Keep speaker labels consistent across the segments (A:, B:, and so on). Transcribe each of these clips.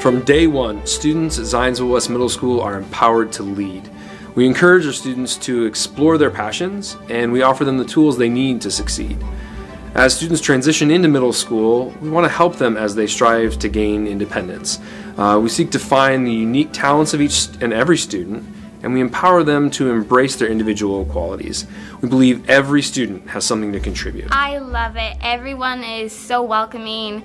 A: From day one, students at Zionsville West Middle School are empowered to lead. We encourage our students to explore their passions, and we offer them the tools they need to succeed. As students transition into middle school, we want to help them as they strive to gain independence. We seek to find the unique talents of each and every student, and we empower them to embrace their individual qualities. We believe every student has something to contribute.
B: I love it. Everyone is so welcoming.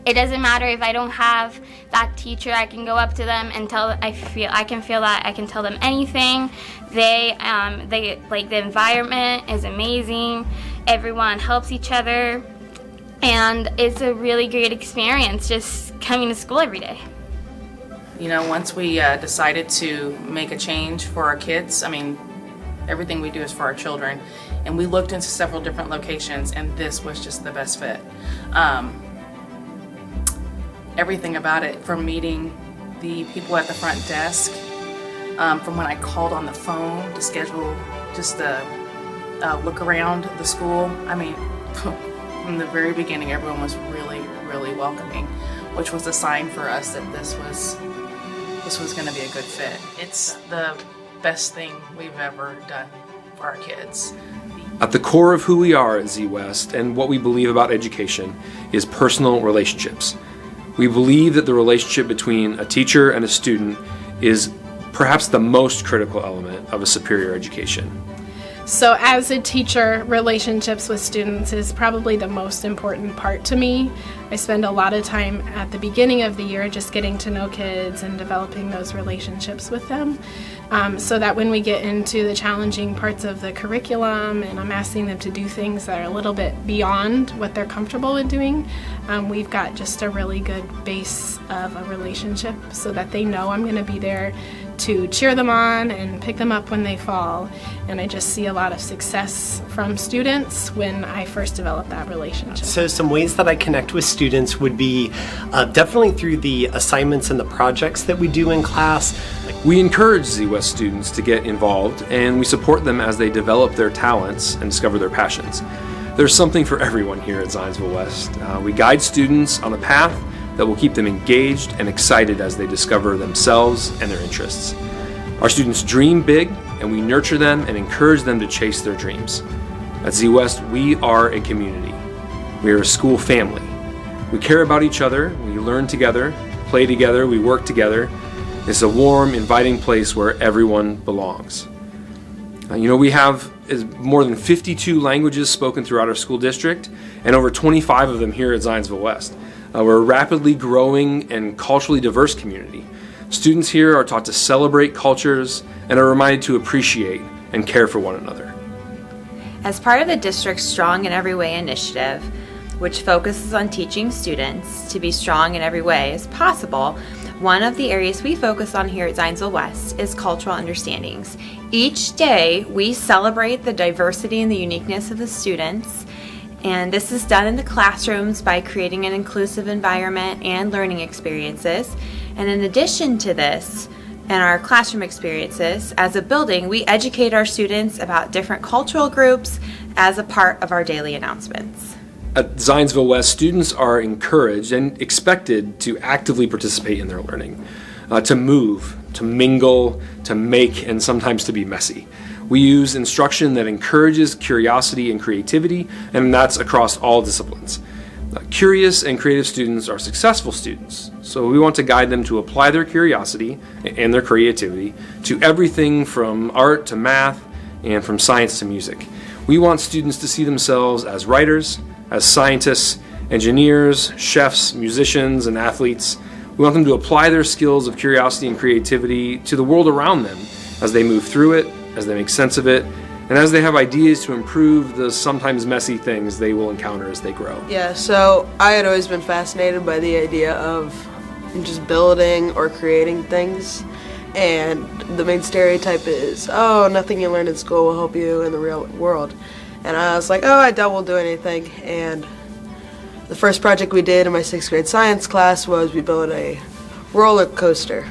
B: It doesn't matter if I don't have that teacher. I can go up to them and I can feel that I can tell them anything. The environment is amazing. Everyone helps each other, and it's a really great experience just coming to school every day.
C: You know, once we decided to make a change for our kids, everything we do is for our children, and we looked into several different locations, and this was just the best fit. Everything about it, from meeting the people at the front desk, from when I called on the phone to schedule just a look around the school. From the very beginning, everyone was really, really welcoming, which was a sign for us that this was going to be a good fit. It's the best thing we've ever done for our kids.
A: At the core of who we are at Z West and what we believe about education is personal relationships. We believe that the relationship between a teacher and a student is perhaps the most critical element of a superior education.
D: So as a teacher, relationships with students is probably the most important part to me. I spend a lot of time at the beginning of the year just getting to know kids and developing those relationships with them, so that when we get into the challenging parts of the curriculum and I'm asking them to do things that are a little bit beyond what they're comfortable with doing, we've got just a really good base of a relationship so that they know I'm going to be there to cheer them on and pick them up when they fall. And I just see a lot of success from students when I first develop that relationship.
E: So some ways that I connect with students would be definitely through the assignments and the projects that we do in class.
A: We encourage Z West students to get involved, and we support them as they develop their talents and discover their passions. There's something for everyone here at Zionsville West. We guide students on a path that will keep them engaged and excited as they discover themselves and their interests. Our students dream big, and we nurture them and encourage them to chase their dreams. At Z West, we are a community. We are a school family. We care about each other, we learn together, play together, we work together. It's a warm, inviting place where everyone belongs. We have more than 52 languages spoken throughout our school district, and over 25 of them here at Zionsville West. We're a rapidly growing and culturally diverse community. Students here are taught to celebrate cultures and are reminded to appreciate and care for one another.
F: As part of the district's Strong in Every Way initiative, which focuses on teaching students to be strong in every way as possible, one of the areas we focus on here at Zionsville West is cultural understandings. Each day, we celebrate the diversity and the uniqueness of the students, and this is done in the classrooms by creating an inclusive environment and learning experiences. And in addition to this, and our classroom experiences, as a building, we educate our students about different cultural groups as a part of our daily announcements.
A: At Zionsville West, students are encouraged and expected to actively participate in their learning, to move, to mingle, to make, and sometimes to be messy. We use instruction that encourages curiosity and creativity, and that's across all disciplines. Curious and creative students are successful students, so we want to guide them to apply their curiosity and their creativity to everything from art to math and from science to music. We want students to see themselves as writers, as scientists, engineers, chefs, musicians, and athletes. We want them to apply their skills of curiosity and creativity to the world around them as they move through it, as they make sense of it, and as they have ideas to improve the sometimes messy things they will encounter as they grow.
G: Yeah, so I had always been fascinated by the idea of just building or creating things, and the main stereotype is, oh, nothing you learn in school will help you in the real world. And I was like, oh, I doubt we'll do anything. And the first project we did in my 6th grade science class was we built a roller coaster.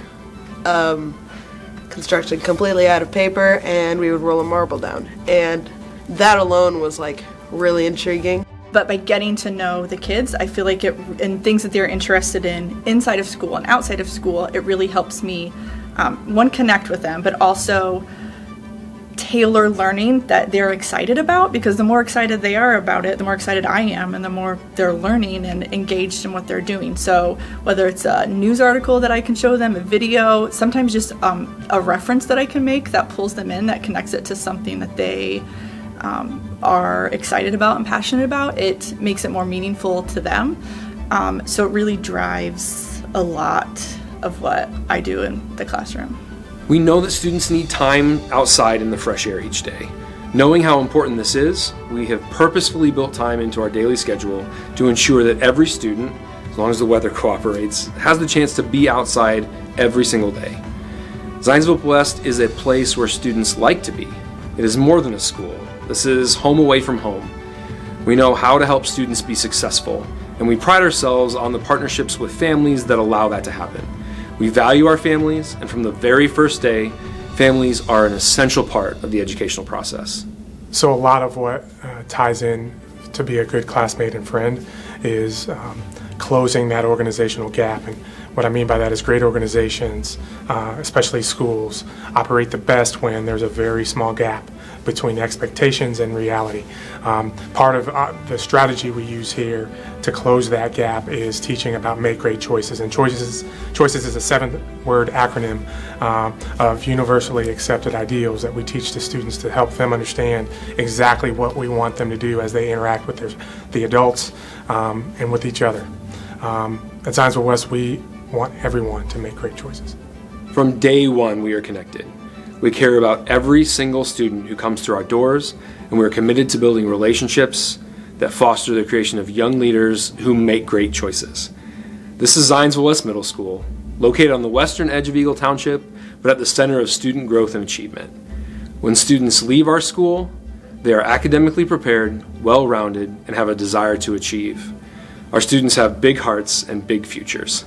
G: Constructed completely out of paper, and we would roll a marble down, and that alone was like really intriguing.
H: But by getting to know the kids, I feel like and things that they're interested in inside of school and outside of school, it really helps me, one, connect with them, but also tailor learning that they're excited about, because the more excited they are about it, the more excited I am, and the more they're learning and engaged in what they're doing. So whether it's a news article that I can show them, a video, sometimes just a reference that I can make that pulls them in, that connects it to something that they are excited about and passionate about, it makes it more meaningful to them. So it really drives a lot of what I do in the classroom.
A: We know that students need time outside in the fresh air each day. Knowing how important this is, we have purposefully built time into our daily schedule to ensure that every student, as long as the weather cooperates, has the chance to be outside every single day. Zionsville West is a place where students like to be. It is more than a school. This is home away from home. We know how to help students be successful, and we pride ourselves on the partnerships with families that allow that to happen. We value our families, and from the very first day, families are an essential part of the educational process.
I: So a lot of what ties in to be a good classmate and friend is closing that organizational gap. And what I mean by that is great organizations, especially schools, operate the best when there's a very small gap between expectations and reality. Part of the strategy we use here to close that gap is teaching about make great choices. And choices is a 7-word acronym of universally accepted ideals that we teach to students to help them understand exactly what we want them to do as they interact with the adults and with each other. At Zionsville West, we want everyone to make great choices.
A: From day one, we are connected. We care about every single student who comes through our doors, and we are committed to building relationships that foster the creation of young leaders who make great choices. This is Zionsville West Middle School, located on the western edge of Eagle Township, but at the center of student growth and achievement. When students leave our school, they are academically prepared, well-rounded, and have a desire to achieve. Our students have big hearts and big futures.